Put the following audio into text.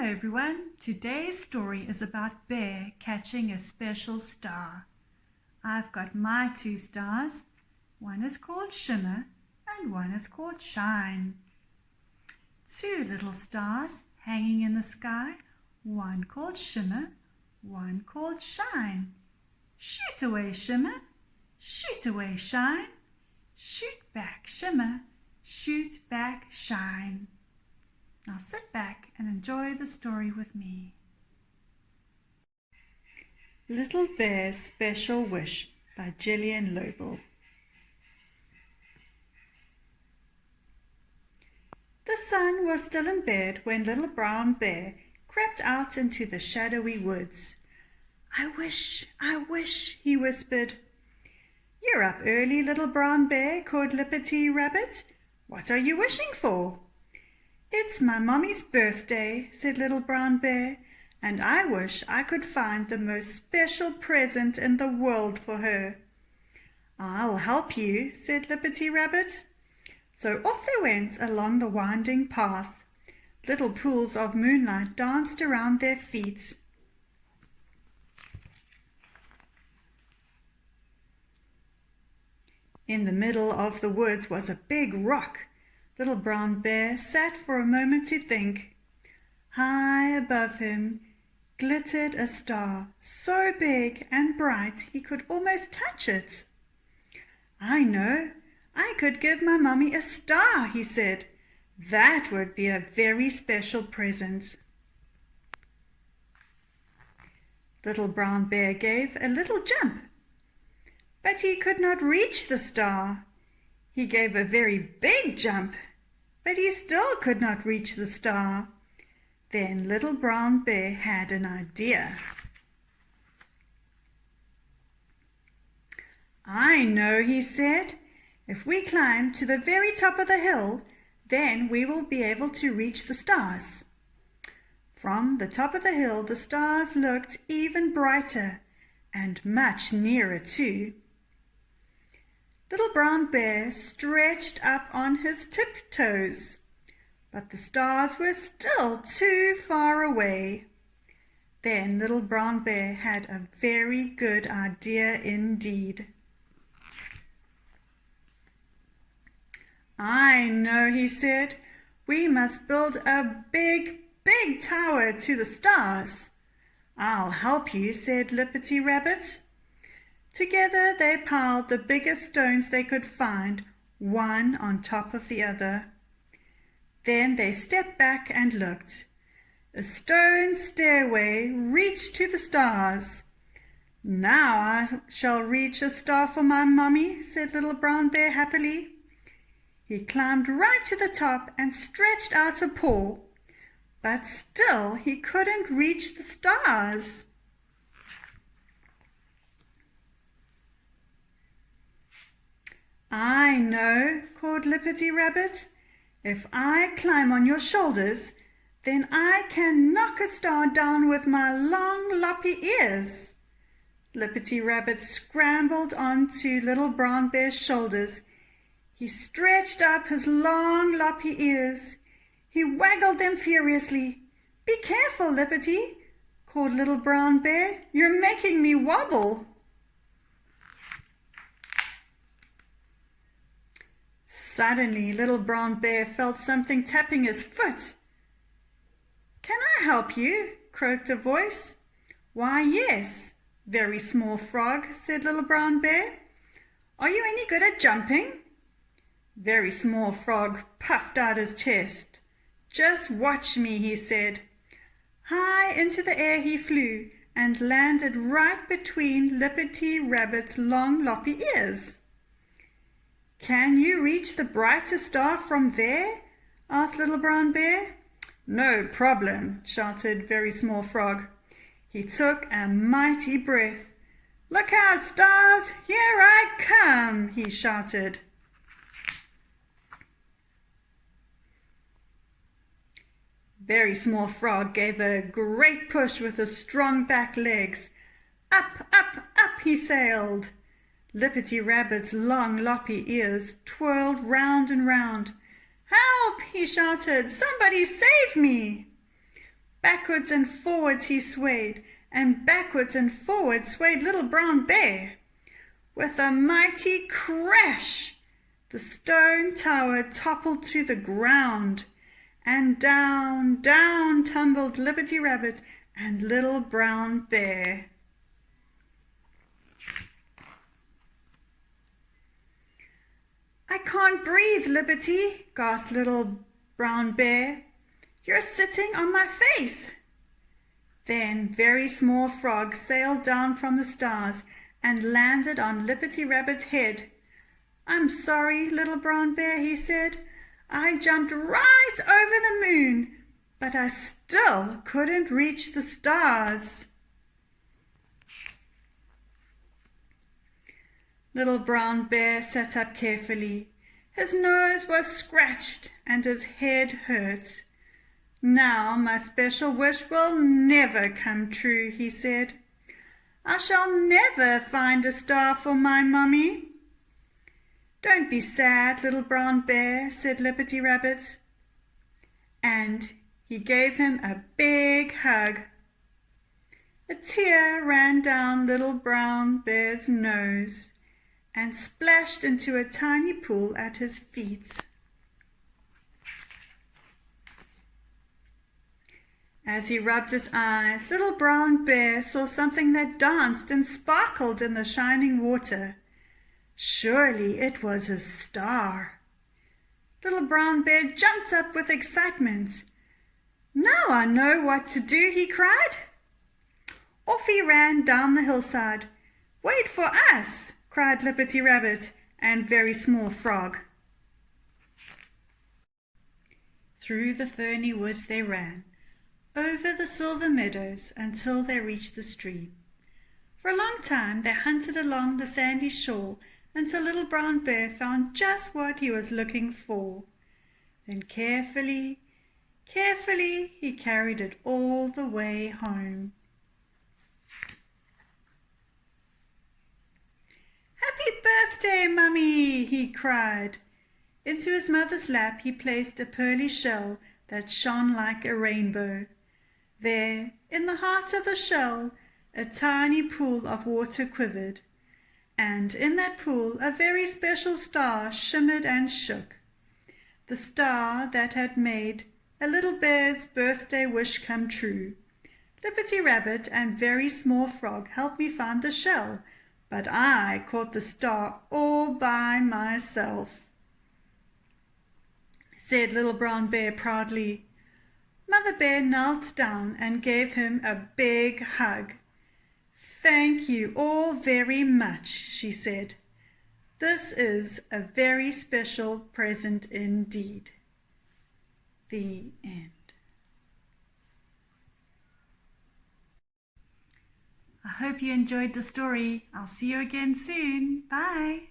everyone. Today's story is about Bear catching a special star. I've got my two stars. One is called Shimmer and one is called Shine. Two little stars hanging in the sky, one called Shimmer, one called Shine. Shoot away, Shimmer. Shoot away, Shine. Shoot back, Shimmer. Shoot back, Shine. Now sit back and enjoy the story with me. Little Bear's Special Wish by Gillian Lobel. The sun was still in bed when Little Brown Bear crept out into the shadowy woods. I wish, he whispered. You're up early, Little Brown Bear, called Lippity Rabbit. What are you wishing for? It's my mommy's birthday, said Little Brown Bear, and I wish I could find the most special present in the world for her. I'll help you, said Lippity Rabbit. So off they went along the winding path. Little pools of moonlight danced around their feet. In the middle of the woods was a big rock. Little Brown Bear sat for a moment to think. High above him glittered a star, so big and bright he could almost touch it. I know, I could give my mummy a star, he said. That would be a very special present. Little Brown Bear gave a little jump, but he could not reach the star. He gave a very big jump, but he still could not reach the star. Then Little Brown Bear had an idea. I know, he said. If we climb to the very top of the hill, then we will be able to reach the stars. From the top of the hill, the stars looked even brighter and much nearer too. Little Brown Bear stretched up on his tiptoes, but the stars were still too far away. Then Little Brown Bear had a very good idea indeed. I know, he said. We must build a big tower to the stars. I'll help you, said Lippity Rabbit. Together they piled the biggest stones they could find, one on top of the other. Then they stepped back and looked. A stone stairway reached to the stars. Now I shall reach a star for my mummy, said Little Brown Bear happily. He climbed right to the top and stretched out a paw, but still he couldn't reach the stars. I know, called Lippity Rabbit. If I climb on your shoulders, then I can knock a star down with my long loppy ears. Lippity Rabbit scrambled onto Little Brown Bear's shoulders. He stretched up his long loppy ears. He waggled them furiously. Be careful, Lippity, called Little Brown Bear. You're making me wobble. Suddenly, Little Brown Bear felt something tapping his foot. Can I help you? Croaked a voice. Why, yes, Very Small Frog, said Little Brown Bear. Are you any good at jumping? Very Small Frog puffed out his chest. Just watch me, he said. High into the air he flew and landed right between Lippity Rabbit's long loppy ears. Can you reach the brightest star from there? Asked Little Brown Bear. No problem, shouted Very Small Frog. He took a mighty breath. Look out, stars, here I come, he shouted. Very Small Frog gave a great push with his strong back legs. Up, up, up he sailed. Lippity Rabbit's long loppy ears twirled round and round. Help, he shouted, somebody save me. Backwards and forwards he swayed, and backwards and forwards swayed Little Brown Bear. With a mighty crash, the stone tower toppled to the ground, and down, down tumbled Liberty Rabbit and Little Brown Bear. "I can't breathe, Liberty," gasped Little Brown Bear. "You're sitting on my face." Then Very Small Frog sailed down from the stars and landed on Liberty Rabbit's head. "I'm sorry, Little Brown Bear," he said. "I jumped right over the moon, but I still couldn't reach the stars." Little Brown Bear sat up carefully. His nose was scratched and his head hurt. "Now my special wish will never come true," he said. "I shall never find a star for my mommy." "Don't be sad, Little Brown Bear," said Liberty Rabbit. And he gave him a big hug. A tear ran down Little Brown Bear's nose and splashed into a tiny pool at his feet. As he rubbed his eyes, Little Brown Bear saw something that danced and sparkled in the shining water. Surely it was a star. Little Brown Bear jumped up with excitement. "Now I know what to do," he cried. Off he ran down the hillside. "Wait for us!" cried Liberty Rabbit and Very Small Frog. Through the ferny woods they ran, over the silver meadows until they reached the stream. For a long time they hunted along the sandy shore until Little Brown Bear found just what he was looking for. Then carefully, carefully he carried it all the way home. "Happy birthday, Mummy!" he cried. Into his mother's lap he placed a pearly shell that shone like a rainbow. There, in the heart of the shell, a tiny pool of water quivered, and in that pool a very special star shimmered and shook. The star that had made a little bear's birthday wish come true. Liberty Rabbit and Very Small Frog helped me find the shell, but I caught the star all by myself," said Little Brown Bear proudly. Mother Bear knelt down and gave him a big hug. "Thank you all very much," she said. "This is a very special present indeed." The end. I hope you enjoyed the story. I'll see you again soon. Bye.